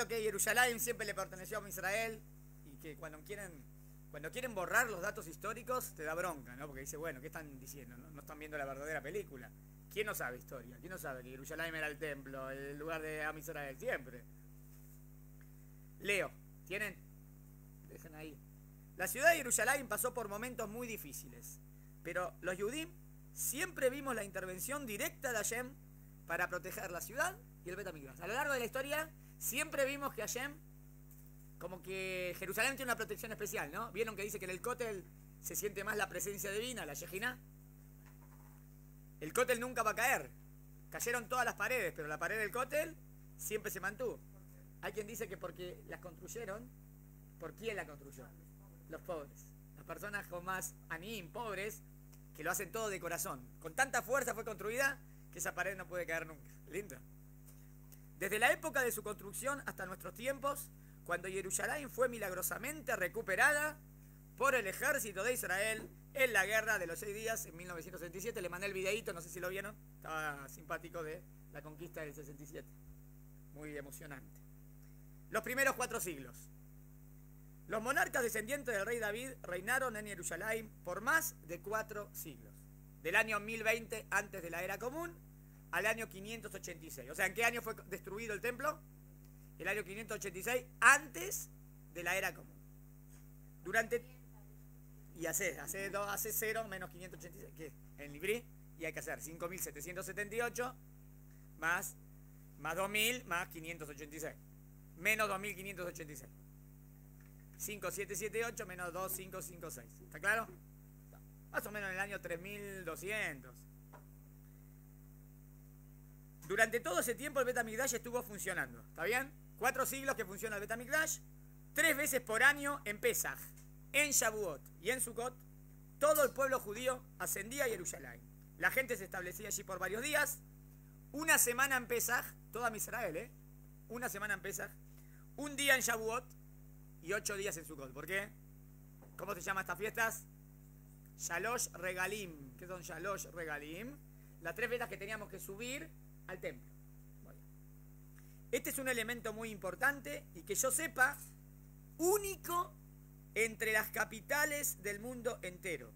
que Jerusalén siempre le perteneció a Israel y que cuando quieren borrar los datos históricos te da bronca, ¿no? Porque dice, bueno, ¿qué están diciendo? No están viendo la verdadera película. ¿Quién no sabe historia? ¿Quién no sabe que Jerusalén era el templo, el lugar de Am Israel? Siempre. Leo, ¿tienen? Dejen ahí. La ciudad de Jerusalén pasó por momentos muy difíciles, pero los Yudim siempre vimos la intervención directa de Hashem para proteger la ciudad y el Bet HaMikdash. A lo largo de la historia siempre vimos que Hashem, como que Jerusalén tiene una protección especial, ¿no? ¿Vieron que dice que en el Kotel se siente más la presencia divina, la Shejinah? El Kotel nunca va a caer. Cayeron todas las paredes, pero la pared del Kotel siempre se mantuvo. Hay quien dice que porque las construyeron, ¿por quién la construyó? Los pobres. Las personas con más aním, pobres, que lo hacen todo de corazón. Con tanta fuerza fue construida que esa pared no puede caer nunca. Lindo. Desde la época de su construcción hasta nuestros tiempos, cuando Jerusalén fue milagrosamente recuperada por el ejército de Israel en la guerra de los 6 días en 1967. Le mandé el videíto, no sé si lo vieron. Estaba simpático, de la conquista del 67. Muy emocionante. Los primeros 4 siglos. Los monarcas descendientes del rey David reinaron en Jerusalén por más de 4 siglos. Del año 1020 antes de la era común al año 586. O sea, ¿en qué año fue destruido el templo? El año 586 antes de la era común. Durante... Y hace 0 menos 586. ¿Qué? En Librí. Y hay que hacer 5.778 más 2.000 más 586. Menos 2.586. 5778 menos 2556. ¿Está claro? Más o menos en el año 3200. Durante todo ese tiempo el Bet HaMikdash estuvo funcionando. ¿Está bien? 4 siglos que funciona el Bet HaMikdash. 3 veces por año en Pesaj, en Shavuot y en Sukkot, todo el pueblo judío ascendía a Jerusalén. La gente se establecía allí por varios días. Una semana en Pesaj, toda Israel, una semana en Pesaj. Un día en Shavuot y 8 días en Sukkot. ¿Por qué? ¿Cómo se llaman estas fiestas? Shalosh Regalim. ¿Qué son Shalosh Regalim? Las 3 veces que teníamos que subir al templo. Bueno. Este es un elemento muy importante y que yo sepa, único entre las capitales del mundo entero,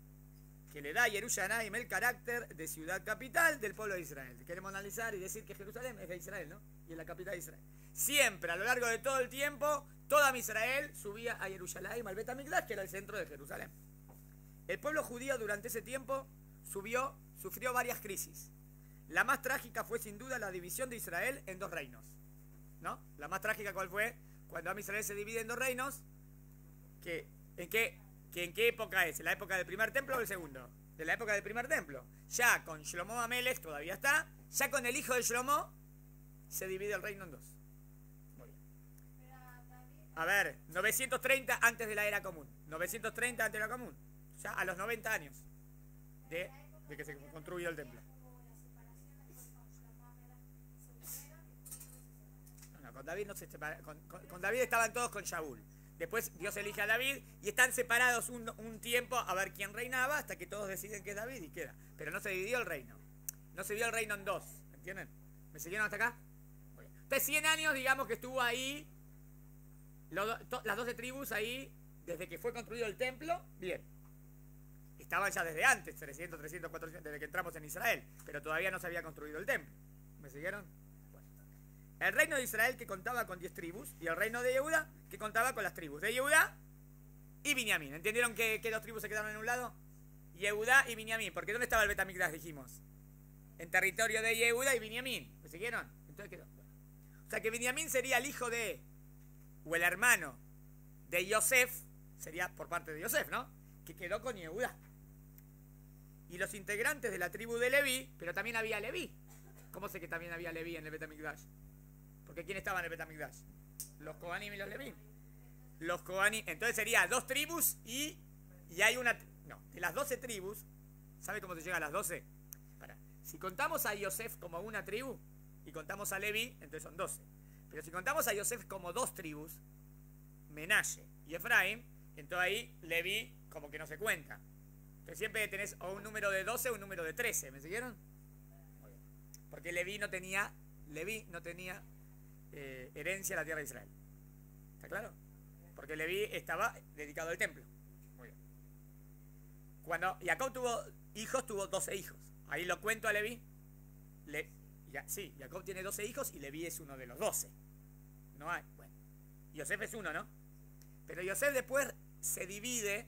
que le da a Jerusalén el carácter de ciudad capital del pueblo de Israel. Queremos analizar y decir que Jerusalén es de Israel, ¿no? Y es la capital de Israel. Siempre, a lo largo de todo el tiempo, toda Israel subía a Jerusalén, al Bet HaMikdash, que era el centro de Jerusalén. El pueblo judío durante ese tiempo sufrió varias crisis. La más trágica fue sin duda la división de Israel en 2 reinos, ¿no? La más trágica, ¿cuál fue? Cuando Israel se divide en 2 reinos, ¿en qué época es? ¿En la época del primer templo o el segundo? De la época del primer templo. Ya con Shlomo Amelech todavía está. Ya con el hijo de Shlomo se divide el reino en 2. Muy bien. A ver, 930 antes de la era común. 930 antes de la era común. Ya a los 90 años de que se construyó el templo. No, con David no se separa, con David estaban todos con Shaul. Después Dios elige a David y están separados un tiempo a ver quién reinaba hasta que todos deciden que es David y queda. Pero no se dividió el reino. No se dio el reino en 2. ¿Entienden? ¿Me siguieron hasta acá? Entonces 100 años digamos que estuvo ahí las 12 tribus ahí desde que fue construido el templo. Bien. Estaban ya desde antes, 300, 300, 400, desde que entramos en Israel. Pero todavía no se había construido el templo. ¿Me siguieron? El reino de Israel que contaba con 10 tribus y el reino de Yehuda que contaba con las tribus de Yehuda y Binyamin. ¿Entendieron que 2 tribus se quedaron en un lado? Yehuda y Binyamin. Porque ¿dónde estaba el Bet HaMikdash? Dijimos. En territorio de Yehuda y Binyamin. ¿Me siguieron? Entonces quedó. O sea que Binyamin sería el hijo de, o el hermano de Yosef, sería por parte de Yosef, ¿no? Que quedó con Yehuda. Y los integrantes de la tribu de Leví, pero también había Leví. ¿Cómo sé que también había Leví en el Bet HaMikdash? Porque ¿quién estaba en el Bet HaMikdash? Los Kohanim y los Leví. Los Kohanim. Entonces sería 2 tribus y hay una... No, de las 12 tribus, ¿sabe cómo se llega a las 12? Si contamos a Yosef como una tribu y contamos a Leví, entonces son 12. Pero si contamos a Yosef como 2 tribus, Menashe y Efraim, entonces ahí Leví como que no se cuenta. Entonces siempre tenés o un número de 12 o un número de 13. ¿Me siguieron? Muy bien. Porque Leví no tenía herencia en la tierra de Israel. ¿Está claro? Porque Leví estaba dedicado al templo. Muy bien. Cuando Jacob tuvo hijos, tuvo 12 hijos. Ahí lo cuento a Leví. Sí, Jacob tiene 12 hijos y Leví es uno de los 12. No hay. Bueno, Yosef es uno, ¿no? Pero Yosef después se divide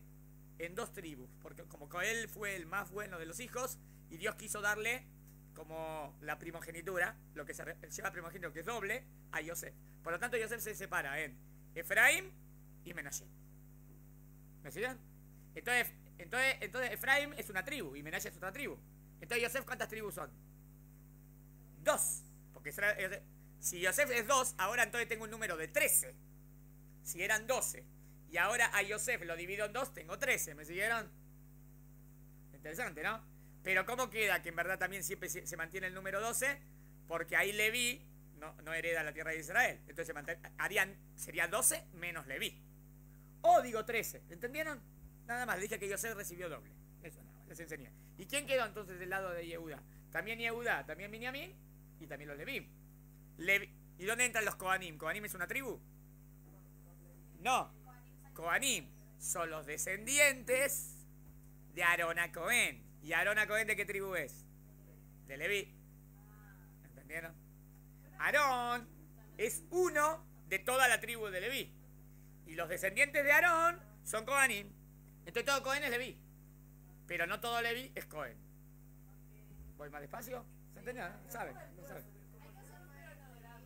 en 2 tribus, porque como él fue el más bueno de los hijos y Dios quiso darle como la primogenitura, lo que se lleva primogenitura, que es doble, a Yosef. Por lo tanto, Yosef se separa en Efraín y Menashe. ¿Me siguen? Entonces Efraín es una tribu y Menashe es otra tribu. Entonces Yosef, ¿cuántas tribus son? 2. Porque si Yosef es 2, ahora entonces tengo un número de 13. Si eran 12 y ahora a Yosef lo divido en 2, tengo 13. ¿Me siguieron? Interesante, ¿no? Pero ¿cómo queda que en verdad también siempre se mantiene el número 12? Porque ahí Leví no hereda la tierra de Israel. Entonces sería 12 menos Leví. O digo 13. ¿Entendieron? Nada más, dije que Yosef recibió doble. Eso nada más, les enseñé. ¿Y quién quedó entonces del lado de Yehudá? También Yehudá, también Binyamin y también los Leví. ¿Y dónde entran los Kohanim? ¿Kohanim es una tribu? No. Kohanim son los descendientes de Aarón a Cohen. ¿Y Aarón a Cohen de qué tribu es? De Leví. ¿Entendieron? Aarón es uno de toda la tribu de Leví. Y los descendientes de Aarón son Kohanim. Entonces todo Cohen es Leví. Pero no todo Leví es Cohen. ¿Voy más despacio? ¿Se entendió? ¿No? ¿Saben? ¿No saben?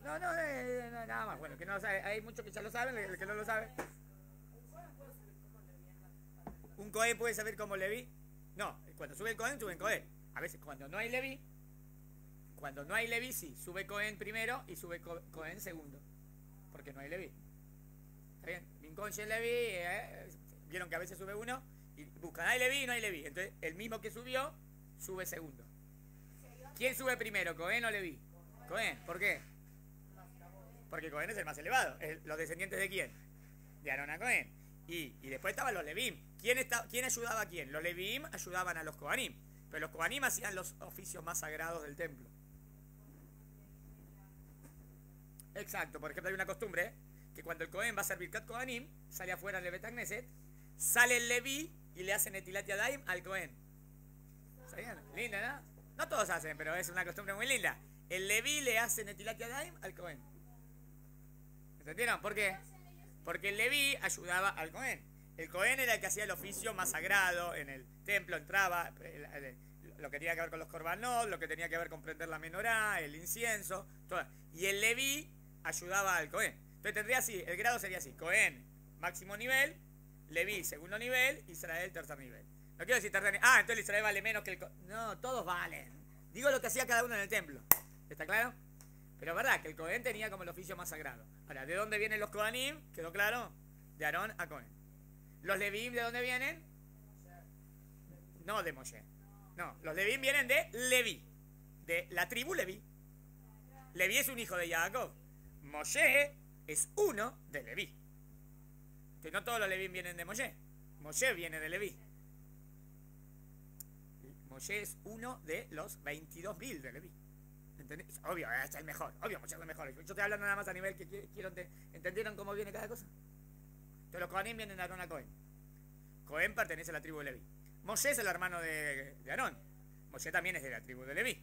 No, nada más. Bueno, que no lo sabe. Hay muchos que ya lo saben, el que no lo sabe. ¿Un Cohen puede saber cómo Leví? No, cuando sube el Cohen, sube el Cohen. A veces cuando no hay Leví, sí, sube Cohen primero y sube Cohen segundo. Porque no hay Leví. ¿Está bien? Lincoln y Leví, vieron que a veces sube uno y buscan, ¿hay Leví? No hay Leví. Entonces el mismo que subió, sube segundo. ¿Quién sube primero, Cohen o Leví? Cohen. ¿Por qué? Porque Cohen es el más elevado. ¿Los descendientes de quién? De Aarón a Cohen. Y después estaban los Levim. ¿Quién ayudaba a quién? Los Levim ayudaban a los Kohanim. Pero los Kohanim hacían los oficios más sagrados del templo. Exacto. Por ejemplo, hay una costumbre que cuando el Cohen va a hacer Birkat Kohanim, sale afuera del Bet Knesset, sale el Leví y le hacen Netilat Yadayim al Cohen. ¿Sabían? Linda, ¿no? No todos hacen, pero es una costumbre muy linda. El Leví le hace Netilat Yadayim al Cohen. ¿Entendieron? ¿Por qué? Porque el Leví ayudaba al Cohen. El Cohen era el que hacía el oficio más sagrado en el templo, entraba, lo que tenía que ver con los korbanot, lo que tenía que ver con prender la menorá, el incienso, todo. Y el Leví ayudaba al Cohen. Entonces tendría así, el grado sería así: Cohen, máximo nivel; Leví, segundo nivel; Israel, tercer nivel. No quiero decir tercer nivel. Ah, entonces Israel vale menos que el Cohen. No, todos valen. Digo lo que hacía cada uno en el templo. ¿Está claro? Pero es verdad que el Cohen tenía como el oficio más sagrado. Ahora, ¿de dónde vienen los Kohanim? ¿Quedó claro? De Aarón a Cohen. ¿Los Levim de dónde vienen? No de Moshe. No, los Levim vienen de Leví, de la tribu Leví. Leví es un hijo de Jacob. Moshe es uno de Leví. Que no todos los Levim vienen de Moshe. Moshe viene de Leví. Moshe es uno de los 22.000 de Leví. ¿Entendés? Obvio, es el mejor. Obvio, Moshe es el mejor. Yo estoy hablando nada más a nivel que quiero. ¿Entendieron cómo viene cada cosa? Entonces los Kohanim vienen de Aarón a Cohen. Cohen pertenece a la tribu de Leví. Moshe es el hermano de Aarón. Moshe también es de la tribu de Leví.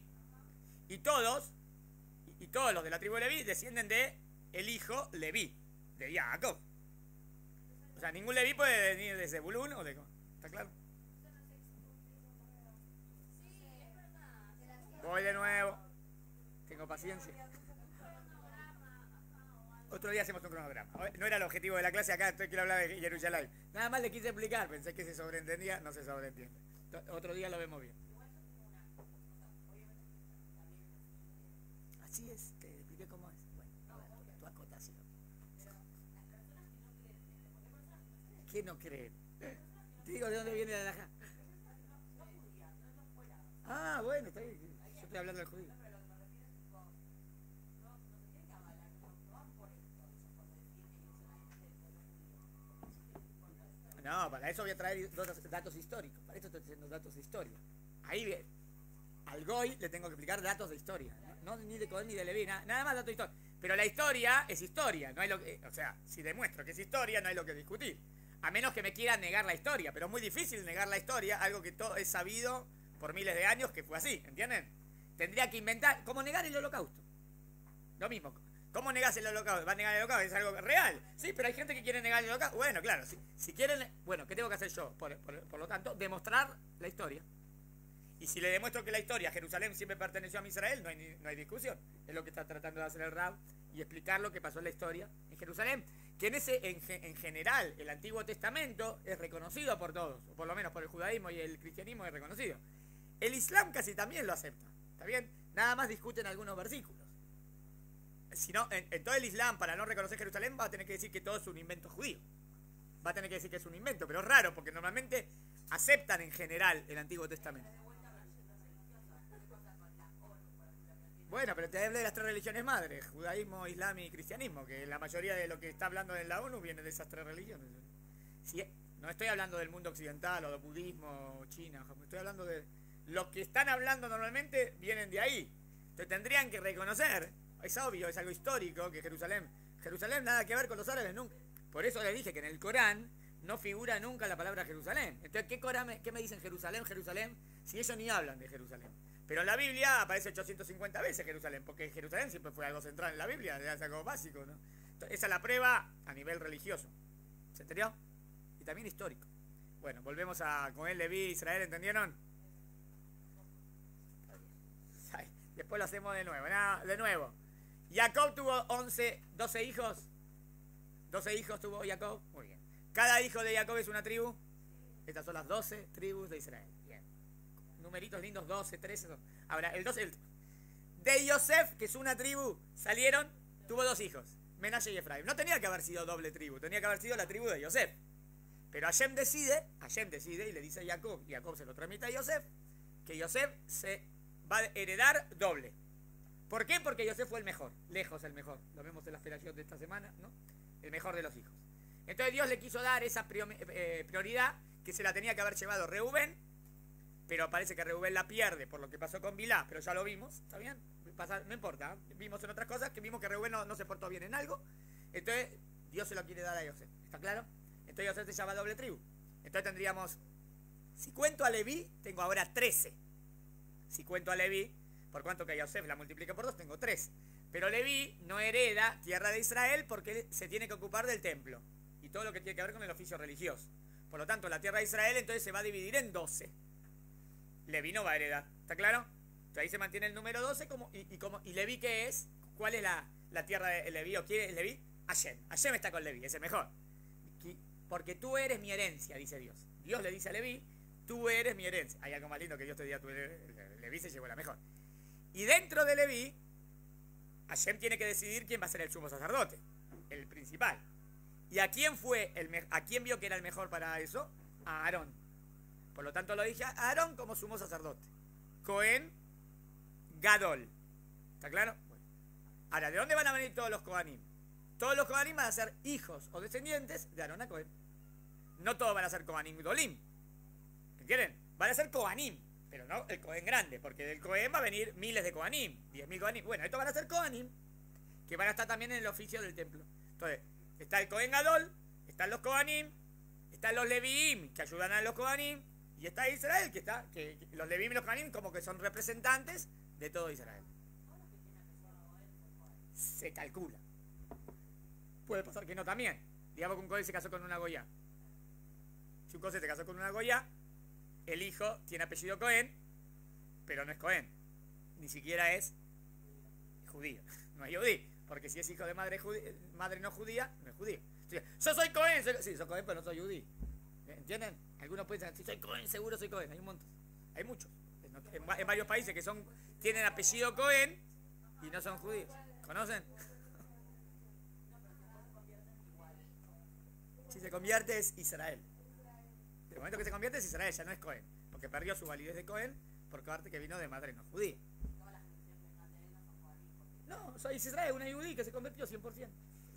Y todos los de la tribu de Leví descienden de el hijo Leví, de Jacob. O sea, ningún Leví puede venir de Zebulún o de... ¿Está claro? Voy de nuevo. Tengo paciencia. Otro día hacemos un cronograma. No era el objetivo de la clase acá, quiero hablar de Jerusalén. Nada más le quise explicar, pensé que se sobreentendía, no se sobreentiende. Otro día lo vemos bien. Así es, te expliqué cómo es. Bueno, a ver, tu acotación. ¿Qué no creen? Te digo de dónde viene la alajá. Ah, bueno, está bien. Yo estoy hablando del judío. No, para eso voy a traer datos históricos. Para eso estoy diciendo datos de historia. Ahí bien. Al Goy le tengo que explicar datos de historia. No ni de Cohen ni de Leví, nada más datos de historia. Pero la historia es historia, no hay lo que, o sea, si demuestro que es historia, no hay lo que discutir. A menos que me quieran negar la historia, pero es muy difícil negar la historia, algo que todo es sabido por miles de años que fue así, ¿entienden? Tendría que inventar, como negar el holocausto. Lo mismo, ¿cómo negás el holocausto? ¿Va a negar el holocausto? Es algo real. Sí, pero hay gente que quiere negar el holocausto. Bueno, claro, si quieren, bueno, ¿qué tengo que hacer yo? Por lo tanto, demostrar la historia. Y si le demuestro que la historia, Jerusalén siempre perteneció a Israel, no hay discusión. Es lo que está tratando de hacer el Rab y explicar lo que pasó en la historia en Jerusalén. Que en general, el Antiguo Testamento es reconocido por todos, o por lo menos por el judaísmo y el cristianismo es reconocido. El Islam casi también lo acepta, ¿está bien? Nada más discuten algunos versículos. Si no, en todo el Islam, para no reconocer Jerusalén, va a tener que decir que todo es un invento judío. Va a tener que decir que es un invento, pero es raro, porque normalmente aceptan en general el Antiguo Testamento. Bueno, pero te hablé de las tres religiones madres, judaísmo, islam y cristianismo, que la mayoría de lo que está hablando en la ONU viene de esas tres religiones. Si, no estoy hablando del mundo occidental o del budismo, China, estoy hablando de los que están hablando normalmente vienen de ahí. Entonces tendrían que reconocer, es obvio, es algo histórico, que Jerusalén nada que ver con los árabes nunca. Por eso les dije que en el Corán no figura nunca la palabra Jerusalén. Entonces, ¿qué me dicen Jerusalén, si ellos ni hablan de Jerusalén? Pero en la Biblia aparece 850 veces Jerusalén, porque Jerusalén siempre fue algo central en la Biblia, es algo básico, ¿no? Entonces, esa es la prueba a nivel religioso. ¿Se entendió? Y también histórico. Bueno, volvemos a Cohen, Leví, Israel, ¿entendieron? Después lo hacemos de nuevo. De nuevo. Jacob tuvo 12 hijos. 12 hijos tuvo Jacob. Muy bien. Cada hijo de Jacob es una tribu. Estas son las 12 tribus de Israel. Bien. Numeritos lindos, 12, 13. Ahora, el 12. De Yosef, que es una tribu, tuvo 2 hijos. Menashe y Efraim. No tenía que haber sido doble tribu, tenía que haber sido la tribu de Yosef. Pero Hashem decide y le dice a Jacob, y Jacob se lo transmite a Yosef, que Yosef se va a heredar doble. ¿Por qué? Porque Yosef fue el mejor, lejos el mejor. Lo vemos en la esperación de esta semana, ¿no? El mejor de los hijos. Entonces Dios le quiso dar esa prioridad que se la tenía que haber llevado Reubén, pero parece que Reubén la pierde por lo que pasó con Bilá, pero ya lo vimos, ¿está bien? No importa, ¿eh? Vimos en otras cosas que vimos que Reubén no se portó bien en algo, entonces Dios se lo quiere dar a Yosef, ¿está claro? Entonces Yosef se llama doble tribu. Entonces tendríamos, si cuento a Leví, tengo ahora 13. Si cuento a Leví, por cuanto que Yosef la multiplica por 2, tengo 3. Pero Leví no hereda tierra de Israel porque se tiene que ocupar del templo y todo lo que tiene que ver con el oficio religioso. Por lo tanto, la tierra de Israel entonces se va a dividir en 12. Leví no va a heredar, ¿está claro? Entonces ahí se mantiene el número 12 y Leví, ¿qué es? ¿Cuál es la tierra de Leví o quién es Leví? Hashem. Hashem está con Leví, es el mejor. Porque tú eres mi herencia, dice Dios. Dios le dice a Leví, tú eres mi herencia. Hay algo más lindo que Dios te diga, Leví se llevó la mejor. Y dentro de Leví, Hashem tiene que decidir quién va a ser el sumo sacerdote, el principal. ¿Y a quién vio que era el mejor para eso? A Aarón. Por lo tanto lo dije a Aarón como sumo sacerdote. Cohen Gadol. ¿Está claro? Bueno. Ahora, ¿de dónde van a venir todos los Kohanim? Todos los Kohanim van a ser hijos o descendientes de Aarón a Cohen. No todos van a ser Kohanim Dolim. ¿Entienden? Van a ser Kohanim, pero no el Cohen grande, porque del Cohen va a venir miles de Kohanim, 10.000 Kohanim. Bueno, estos van a ser Kohanim, que van a estar también en el oficio del templo. Entonces, está el Cohen Gadol, están los Kohanim, están los Leviim, que ayudan a los Kohanim, y está Israel, que los Leviim y los Kohanim como que son representantes de todo Israel. Se calcula. Puede pasar que no también. Digamos que un Cohen se casó con una Goya. Si un Cohen se casó con una Goya, el hijo tiene apellido Cohen, pero no es Cohen. Ni siquiera es judío. No es judí. Porque si es hijo de madre no judía, no es judío. Yo soy Cohen. Sí, soy Cohen, pero no soy judí. ¿Entienden? Algunos pueden decir, si soy Cohen, seguro soy Cohen. Hay un montón. Hay muchos. En varios países que tienen apellido Cohen y no son judíos. ¿Conocen? Si se convierte es Israel. El momento que se convierte es Israel, ya no es Cohen. Porque perdió su validez de Cohen por parte que vino de madre no judía. No, soy Israel, una judí que se convirtió 100%.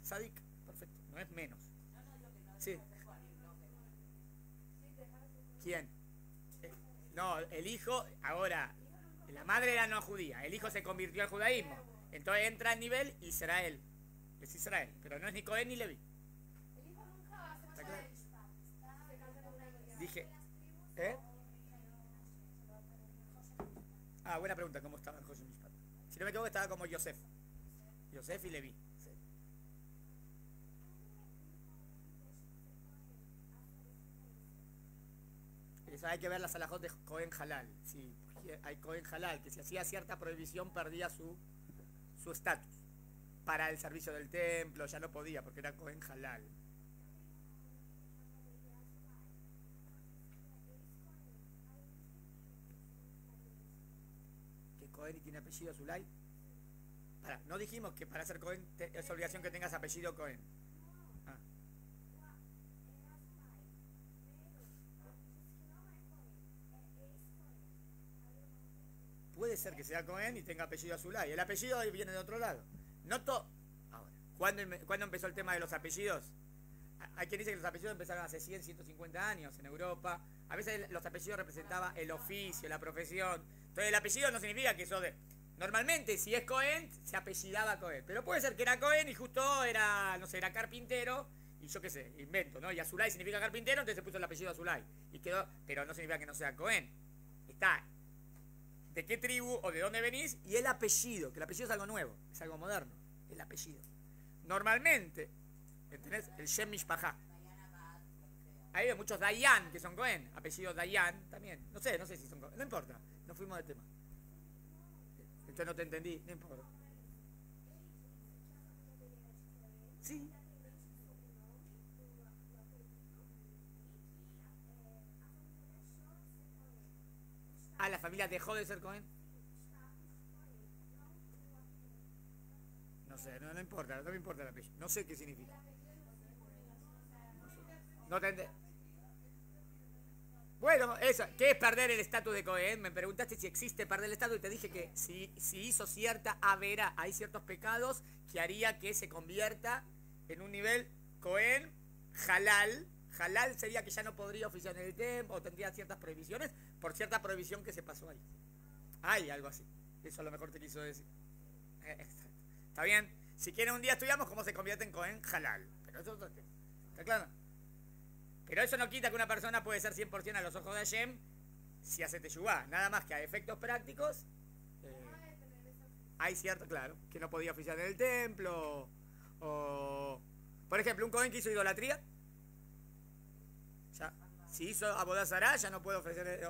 Sadik, perfecto, no es menos. Sí. ¿Quién? No, el hijo, ahora, la madre era no judía, el hijo se convirtió al judaísmo. Entonces entra el nivel Israel. Es Israel, pero no es ni Cohen ni Leví. ¿Está claro? Dije, ¿eh? Ah, buena pregunta, ¿cómo estaba en José Mishpat? Si no me equivoco, estaba como Yosef. Yosef y Leví. Sí. Eso hay que ver las alajot de Cohen Halal. Sí, hay Cohen Halal, que si hacía cierta prohibición perdía su estatus. Para el servicio del templo ya no podía, porque era Cohen Halal. ¿Que Cohen y tiene apellido Zulay? No dijimos que para ser Cohen es obligación que tengas apellido Cohen. Ah. Puede ser que sea Cohen y tenga apellido Zulay. El apellido viene de otro lado. No todo. Ahora, ¿cuándo empezó el tema de los apellidos? Hay quien dice que los apellidos empezaron hace 100, 150 años en Europa. A veces los apellidos representaban el oficio, la profesión. Entonces el apellido no significa que eso de... Normalmente si es Cohen, se apellidaba Cohen. Pero puede ser que era Cohen y justo era, no sé, era carpintero. Y yo qué sé, invento, ¿no? Y Azulay significa carpintero, entonces se puso el apellido Azulay. Y quedó, pero no significa que no sea Cohen. Está de qué tribu o de dónde venís y el apellido, que el apellido es algo nuevo, es algo moderno, el apellido. Normalmente, ¿entendés? El Shem Mishpachá. Hay muchos Dayan que son Cohen, apellido Dayan también. No sé si son Cohen, no importa, no fuimos de tema. Entonces no te entendí, no importa. Sí. Ah, la familia dejó de ser Cohen. No sé, no importa, no me importa el apellido. No sé qué significa. No te entendí. Bueno, eso, ¿qué es perder el estatus de Cohen? Me preguntaste si existe perder el estatus y te dije que si hizo cierta avera, hay ciertos pecados que haría que se convierta en un nivel Cohen halal. Halal sería que ya no podría oficiar en el templo o tendría ciertas prohibiciones por cierta prohibición que se pasó ahí. Hay algo así. Eso a lo mejor te quiso decir. ¿Está bien? Si quieren un día estudiamos cómo se convierte en Cohen halal. Pero eso es otro tema. ¿Está claro? Pero eso no quita que una persona puede ser 100% a los ojos de Hashem si hace teshuvá. Nada más que a efectos prácticos hay cierto, claro, que no podía oficiar en el templo. O, por ejemplo, un Cohen que hizo idolatría. Ya, si hizo Abodá Zará, ya no puede ofrecer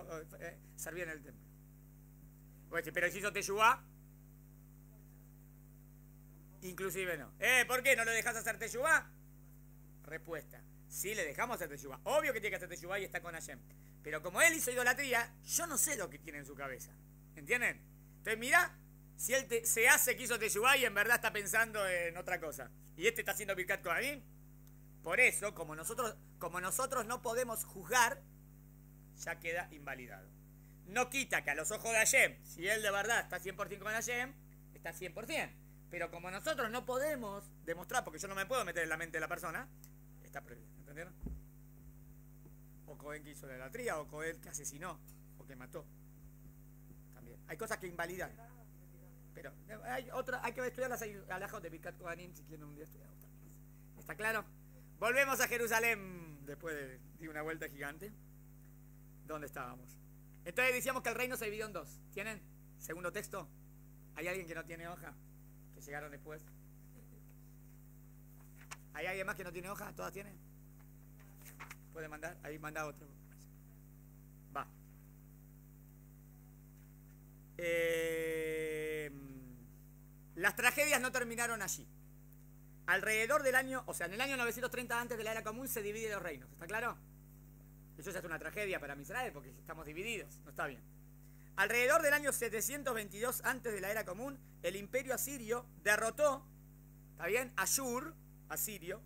servir en el templo. Pero si hizo teshuvá, inclusive no. ¿Por qué no lo dejas hacer teshuvá? Respuesta. Sí, le dejamos hacer teshuvá. Obvio que tiene que hacer teshuvá y está con Hashem. Pero como él hizo idolatría, yo no sé lo que tiene en su cabeza. ¿Entienden? Entonces mirá, si él se hace que hizo teshuvá y en verdad está pensando en otra cosa. Y este está haciendo Birkat Kohanim. Por eso, como nosotros no podemos juzgar, ya queda invalidado. No quita que a los ojos de Hashem, si él de verdad está 100% con Hashem, está 100%. Pero como nosotros no podemos demostrar, porque yo no me puedo meter en la mente de la persona, está prohibido. ¿Entendieron? O Cohen que hizo la idolatría, o Cohen que asesinó, o que mató. También. Hay cosas que invalidan. Pero hay que estudiar las alajot de Birkat Kohanim si quieren un día estudiar. ¿Está claro? Volvemos a Jerusalén después de una vuelta gigante. ¿Dónde estábamos? Entonces decíamos que el reino se dividió en dos. ¿Tienen? Segundo texto. ¿Hay alguien que no tiene hoja? Que llegaron después. ¿Hay alguien más que no tiene hoja? ¿Todas tienen? ¿Puede mandar? Ahí manda otro. Va. Las tragedias no terminaron allí. Alrededor del año, o sea, en el año 930 antes de la era común se dividen los reinos. ¿Está claro? Eso ya es una tragedia para Israel porque estamos divididos. No está bien. Alrededor del año 722 antes de la era común, el imperio asirio derrotó, ¿está bien?, Ashur, asirio,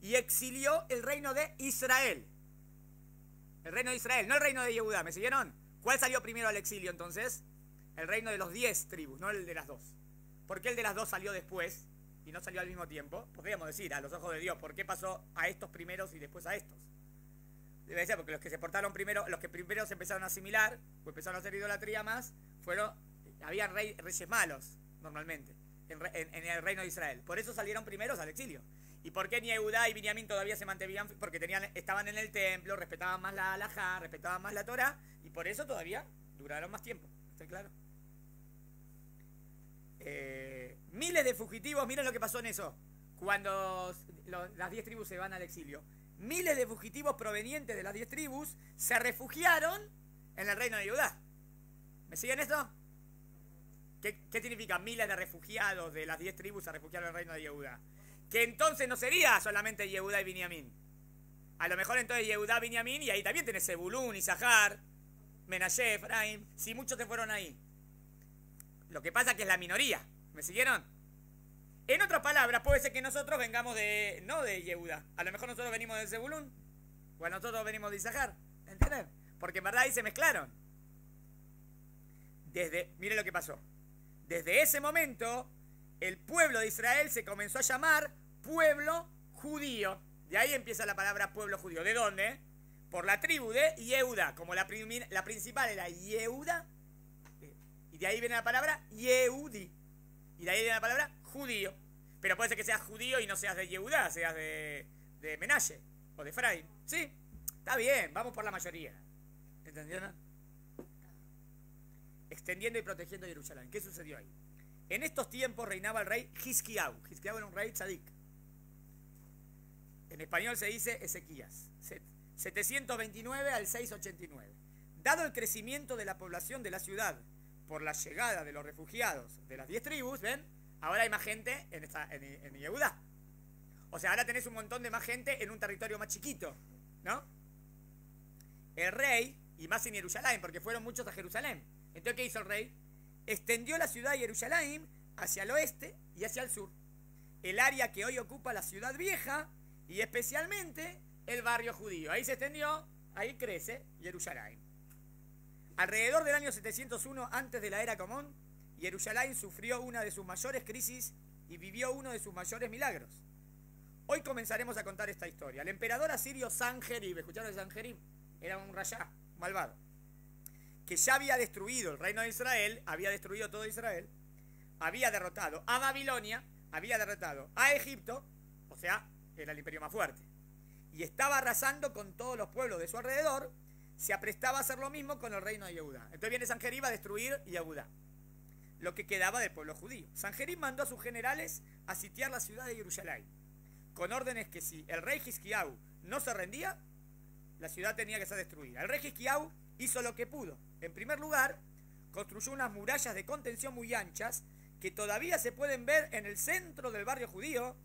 y exilió el reino de Israel. El reino de Israel, no el reino de Yehudá, ¿me siguieron? ¿Cuál salió primero al exilio entonces? El reino de los 10 tribus, no el de las 2. ¿Por qué el de las 2 salió después y no salió al mismo tiempo? Podríamos decir, a los ojos de Dios, ¿por qué pasó a estos primeros y después a estos? Debe ser porque los que se portaron primero, los que primero se empezaron a asimilar, o empezaron a hacer idolatría más, había reyes malos, normalmente. en el reino de Israel. Por eso salieron primeros al exilio. ¿Y por qué ni Yehudá y Binyamin todavía se mantenían? Porque estaban en el templo, respetaban más la halajá, respetaban más la Torá, y por eso todavía duraron más tiempo. ¿Está claro? Miles de fugitivos, miren lo que pasó en eso, cuando las 10 tribus se van al exilio. Miles de fugitivos provenientes de las 10 tribus se refugiaron en el reino de Judá. ¿Me siguen esto? ¿Qué significa miles de refugiados de las 10 tribus se refugiaron en el reino de Judá? Que entonces no sería solamente Yehudá y Binyamin. A lo mejor entonces Yehudá, Binyamin, y ahí también tenés Zebulún, Isahar, Menashe, Efraim. Si muchos se fueron ahí. Lo que pasa es que es la minoría. ¿Me siguieron? En otras palabras, puede ser que nosotros vengamos no de Yehudá. A lo mejor nosotros venimos de Zebulún. O a nosotros venimos de Isahar. ¿Entendés? Porque en verdad ahí se mezclaron. Mire lo que pasó. Desde ese momento, el pueblo de Israel se comenzó a llamar pueblo judío. De ahí empieza la palabra pueblo judío. ¿De dónde? Por la tribu de Yehudá. Como la principal era Yehudá. Y de ahí viene la palabra Yehudí. Y de ahí viene la palabra judío. Pero puede ser que seas judío y no seas de Yehudá, seas de Menashe o de Efraim. Sí, está bien, vamos por la mayoría. ¿Entendieron? Extendiendo y protegiendo Jerusalén. ¿Qué sucedió ahí? En estos tiempos reinaba el rey Hizkiau. Hizkiau era un rey tzadik. En español se dice Ezequías. 729 al 689. Dado el crecimiento de la población de la ciudad por la llegada de los refugiados de las 10 tribus, ¿ven? Ahora hay más gente en Yehudá. O sea, ahora tenés un montón de más gente en un territorio más chiquito, ¿no? El rey, y más en Jerusalén, porque fueron muchos a Jerusalén. Entonces, ¿qué hizo el rey? Extendió la ciudad de Jerusalén hacia el oeste y hacia el sur. El área que hoy ocupa la ciudad vieja y especialmente el barrio judío. Ahí se extendió, ahí crece Jerusalén. Alrededor del año 701 antes de la era común, Jerusalén sufrió una de sus mayores crisis y vivió uno de sus mayores milagros. Hoy comenzaremos a contar esta historia. El emperador asirio Sanjerib, ¿escucharon de Sanjerib? Era un rayá, malvado, que ya había destruido el reino de Israel, había destruido todo Israel, había derrotado a Babilonia, había derrotado a Egipto, o sea, era el imperio más fuerte, y estaba arrasando con todos los pueblos de su alrededor. Se aprestaba a hacer lo mismo con el reino de Yehudá. Entonces viene Sanjerib a destruir Yehudá, lo que quedaba del pueblo judío. Sanjerib mandó a sus generales a sitiar la ciudad de Jerusalén, con órdenes que si el rey Hizkiau no se rendía, la ciudad tenía que ser destruida. El rey Hizkiau hizo lo que pudo. En primer lugar, construyó unas murallas de contención muy anchas que todavía se pueden ver en el centro del barrio judío,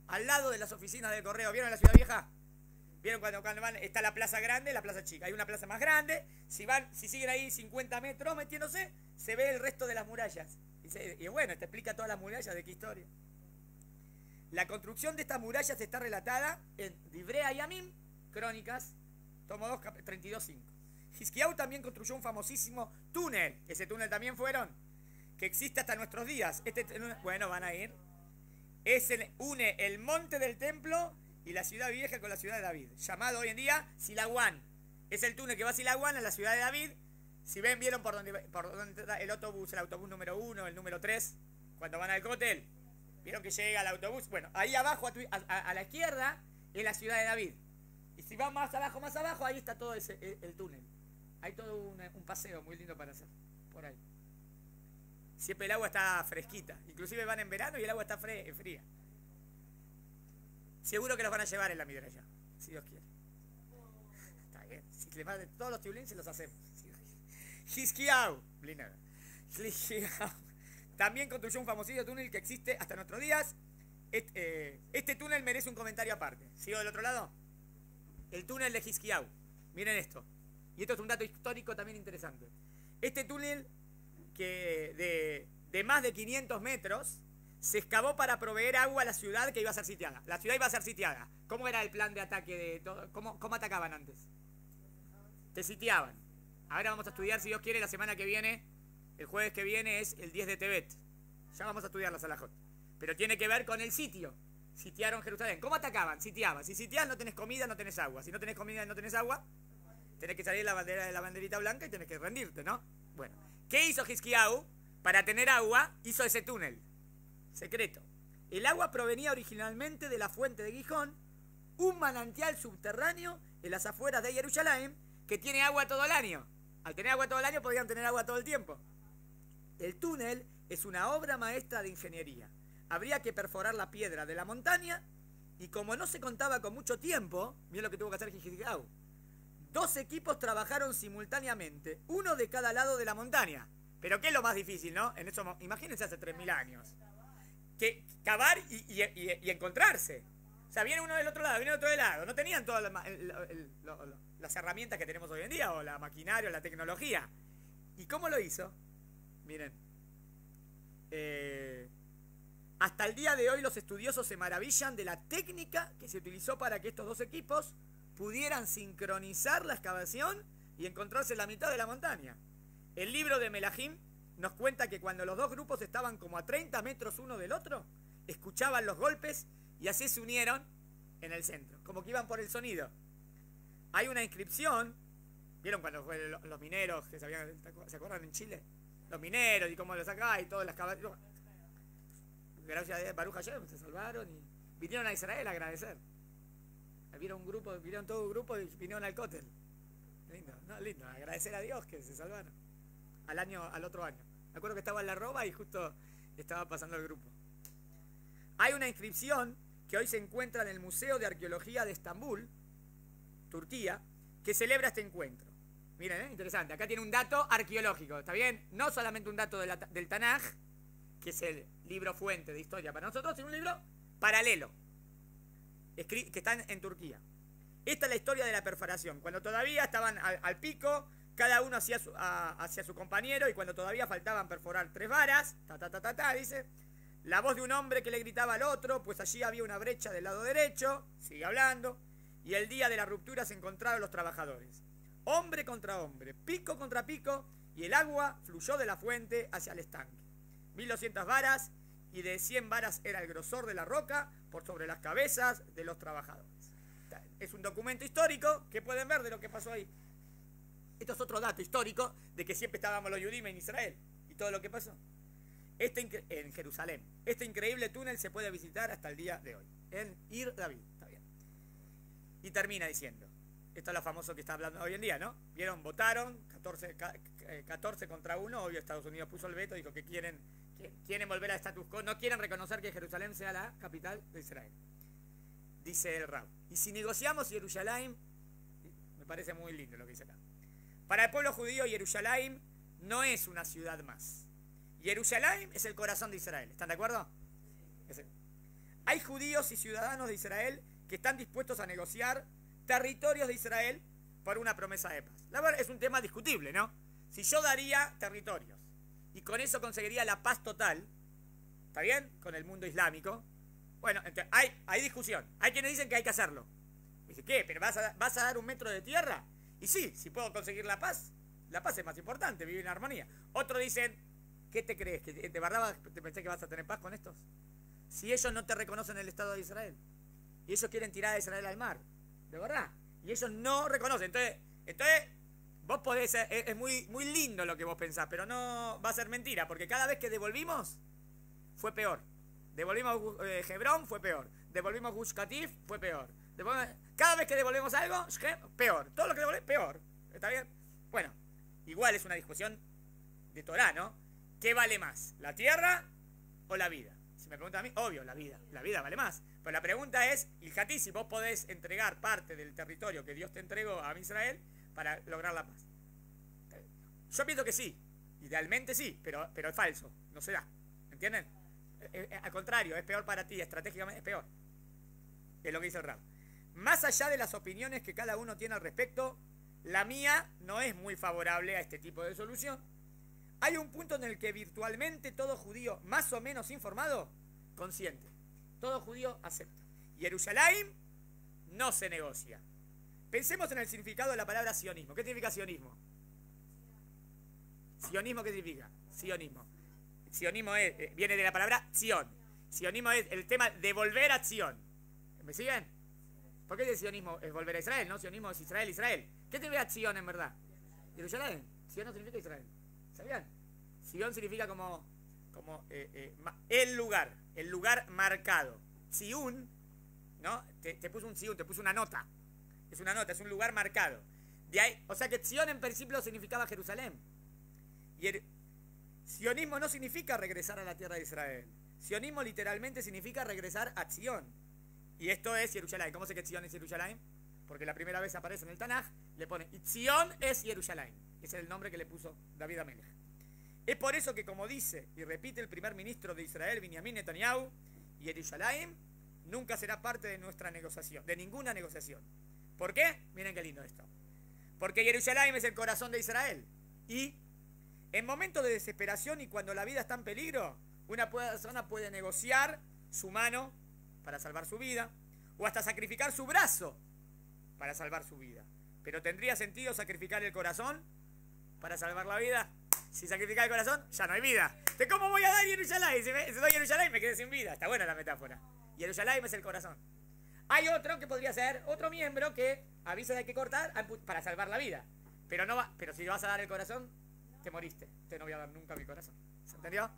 al lado de las oficinas del correo. ¿Vieron la ciudad vieja? ¿Vieron cuando van? Está la plaza grande y la plaza chica. Hay una plaza más grande. Si siguen ahí 50 metros metiéndose, se ve el resto de las murallas. Y bueno, te explica todas las murallas de qué historia. La construcción de estas murallas está relatada en Divrei Yamim, Crónicas, tomo 2, 32.5. Hizkiau también construyó un famosísimo túnel. Ese túnel también fueron, que existe hasta nuestros días. Bueno, van a ir. Une el monte del templo y la ciudad vieja con la ciudad de David, llamado hoy en día Silawán. Es el túnel que va a Silawán, a la ciudad de David. Si vieron por dónde está el autobús número 1, el número 3, cuando van al cótel, vieron que llega el autobús. Bueno, ahí abajo a la izquierda es la ciudad de David. Y si van más abajo, ahí está todo el túnel. Hay todo un paseo muy lindo para hacer por ahí. Siempre el agua está fresquita. Inclusive van en verano y el agua está fría. Seguro que los van a llevar en la midraya, si Dios quiere. Está bien. Si le mandan todos los tiulín, se los hacemos. Hizkiau también construyó un famosísimo túnel que existe hasta nuestros días. Este túnel merece un comentario aparte. ¿Sigo del otro lado? El túnel de Hizkiau. Miren esto. Y esto es un dato histórico también interesante. Este túnel de más de 500 metros se excavó para proveer agua a la ciudad que iba a ser sitiada. La ciudad iba a ser sitiada. ¿Cómo era el plan de ataque de todo? ¿Cómo atacaban antes? Te sitiaban. Ahora vamos a estudiar, si Dios quiere, la semana que viene. El jueves que viene es el 10 de Tebet. Ya vamos a estudiar la Salahot. Pero tiene que ver con el sitio. Sitiaron Jerusalén. ¿Cómo atacaban? Sitiaban. Si sitias no tenés comida, no tenés agua. Si no tenés comida y no tenés agua, tenés que salir la banderita blanca y tenés que rendirte, ¿no? Bueno, ¿qué hizo Hizkiau? Para tener agua, hizo ese túnel. Secreto. El agua provenía originalmente de la fuente de Gijón, un manantial subterráneo en las afueras de Jerusalén que tiene agua todo el año. Al tener agua todo el año podían tener agua todo el tiempo. El túnel es una obra maestra de ingeniería. Habría que perforar la piedra de la montaña y como no se contaba con mucho tiempo, miren lo que tuvo que hacer Gijigau. 2 equipos trabajaron simultáneamente, uno de cada lado de la montaña. Pero ¿qué es lo más difícil, no? En eso, imagínense hace 3000 años. Que cavar y encontrarse. O sea, viene uno del otro lado, viene del otro lado. No tenían todas las herramientas que tenemos hoy en día, o la maquinaria, o la tecnología. ¿Y cómo lo hizo? Miren. Hasta el día de hoy los estudiosos se maravillan de la técnica que se utilizó para que estos 2 equipos pudieran sincronizar la excavación y encontrarse en la mitad de la montaña. El libro de Melahim nos cuenta que cuando los 2 grupos estaban como a 30 metros uno del otro, escuchaban los golpes y así se unieron en el centro, como que iban por el sonido. Hay una inscripción, ¿vieron cuando fue los mineros que se acuerdan en Chile? Los mineros y cómo los sacaba y todas las excavaciones. Gracias a Baruch Hashem se salvaron y vinieron a Israel a agradecer. Vieron todo un grupo y vinieron al cótel. Lindo, ¿no? Lindo, agradecer a Dios que se salvaron. Al otro año. Me acuerdo que estaba en la roba y justo estaba pasando el grupo. Hay una inscripción que hoy se encuentra en el Museo de Arqueología de Estambul, Turquía, que celebra este encuentro. Miren, interesante. Acá tiene un dato arqueológico, ¿está bien? No solamente un dato del Tanaj, que es el libro fuente de historia para nosotros, sino un libro paralelo, que está en Turquía. Esta es la historia de la perforación. Cuando todavía estaban al pico, cada uno hacia su compañero, y cuando todavía faltaban perforar 3 varas, dice, la voz de un hombre que le gritaba al otro, pues allí había una brecha del lado derecho, sigue hablando, y el día de la ruptura se encontraron los trabajadores. Hombre contra hombre, pico contra pico, y el agua fluyó de la fuente hacia el estanque. 1200 varas, y de 100 varas era el grosor de la roca por sobre las cabezas de los trabajadores. Es un documento histórico que pueden ver de lo que pasó ahí. Esto es otro dato histórico de que siempre estábamos los Yudim en Israel y todo lo que pasó. En Jerusalén. Este increíble túnel se puede visitar hasta el día de hoy. En Ir David. Está bien. Y termina diciendo, esto es lo famoso que está hablando hoy en día, ¿no? Vieron, votaron, 14 contra 1, obvio Estados Unidos puso el veto, dijo que quieren volver a status quo, no quieren reconocer que Jerusalén sea la capital de Israel. Dice el Rab. Y si negociamos Jerusalén, me parece muy lindo lo que dice acá. Para el pueblo judío, Jerusalén no es una ciudad más. Jerusalén es el corazón de Israel. ¿Están de acuerdo? Hay judíos y ciudadanos de Israel que están dispuestos a negociar territorios de Israel por una promesa de paz. La verdad es un tema discutible, ¿no? Si yo daría territorios y con eso conseguiría la paz total, ¿está bien? Con el mundo islámico. Bueno, entonces hay discusión. Hay quienes dicen que hay que hacerlo. Dice, ¿qué? ¿Pero vas a dar 1 metro de tierra? Y sí, si puedo conseguir la paz es más importante, vivir en armonía. Otros dicen, ¿qué te crees? ¿Que de verdad te pensás que vas a tener paz con estos? Si ellos no te reconocen el Estado de Israel y ellos quieren tirar a Israel al mar, de verdad, y ellos no reconocen, entonces vos podés, es muy, muy lindo lo que vos pensás, pero no va a ser mentira, porque cada vez que devolvimos fue peor. Devolvimos Hebrón, fue peor. Devolvimos Gush Katif, fue peor. Cada vez que devolvemos algo, peor. Todo lo que devolvemos, peor. ¿Está bien? Bueno, igual es una discusión de Torá, ¿no? ¿Qué vale más? ¿La tierra o la vida? Si me preguntan a mí, obvio, la vida. La vida vale más. Pero la pregunta es, Ilhatí, si vos podés entregar parte del territorio que Dios te entregó a Israel para lograr la paz. Yo pienso que sí. Idealmente sí, pero es falso. No se da. ¿Entienden? Al contrario, es peor para ti, estratégicamente es peor. Es lo que dice el Rab. Más allá de las opiniones que cada uno tiene al respecto, la mía no es muy favorable a este tipo de solución. Hay un punto en el que virtualmente todo judío más o menos informado consiente. Todo judío acepta. Jerusalén no se negocia. Pensemos en el significado de la palabra sionismo. ¿Qué significa sionismo? ¿Sionismo qué significa? Sionismo. Sionismo viene de la palabra Sion. Sionismo es el tema de volver a Sion. ¿Me siguen? ¿Por qué el sionismo es volver a Israel? ¿No? Sionismo es Israel, Israel. ¿Qué significa Sion en verdad? Jerusalén. Sion no significa Israel. ¿Sabían? Sion significa como como el lugar marcado. Tziun, ¿no? Te puso un tziun, te puso una nota. Es una nota, es un lugar marcado. De ahí, o sea que Tzion en principio significaba Jerusalén. Y el sionismo no significa regresar a la tierra de Israel. Sionismo literalmente significa regresar a Tzion. Y esto es Jerusalén. ¿Cómo sé que Tzion es Jerusalén? Porque la primera vez aparece en el Tanaj, le pone, y Tzion es Jerusalén. Ese es el nombre que le puso David Amelech. Es por eso que, como dice y repite el primer ministro de Israel, Benjamin Netanyahu, Jerusalén nunca será parte de nuestra negociación, de ninguna negociación. ¿Por qué? Miren qué lindo esto. Porque Jerusalén es el corazón de Israel. Y en momentos de desesperación y cuando la vida está en peligro, una persona puede negociar su mano para salvar su vida, o hasta sacrificar su brazo para salvar su vida. Pero ¿tendría sentido sacrificar el corazón para salvar la vida? Si sacrificar el corazón, ya no hay vida. ¿De cómo voy a dar Jerusalén? Si doy Jerusalén me quedé sin vida. Está buena la metáfora. Jerusalén es el corazón. Hay otro que podría ser otro miembro que avisa de que cortar para salvar la vida. Pero no va, pero si vas a dar el corazón, te moriste. Te no voy a dar nunca mi corazón. ¿Se entendió?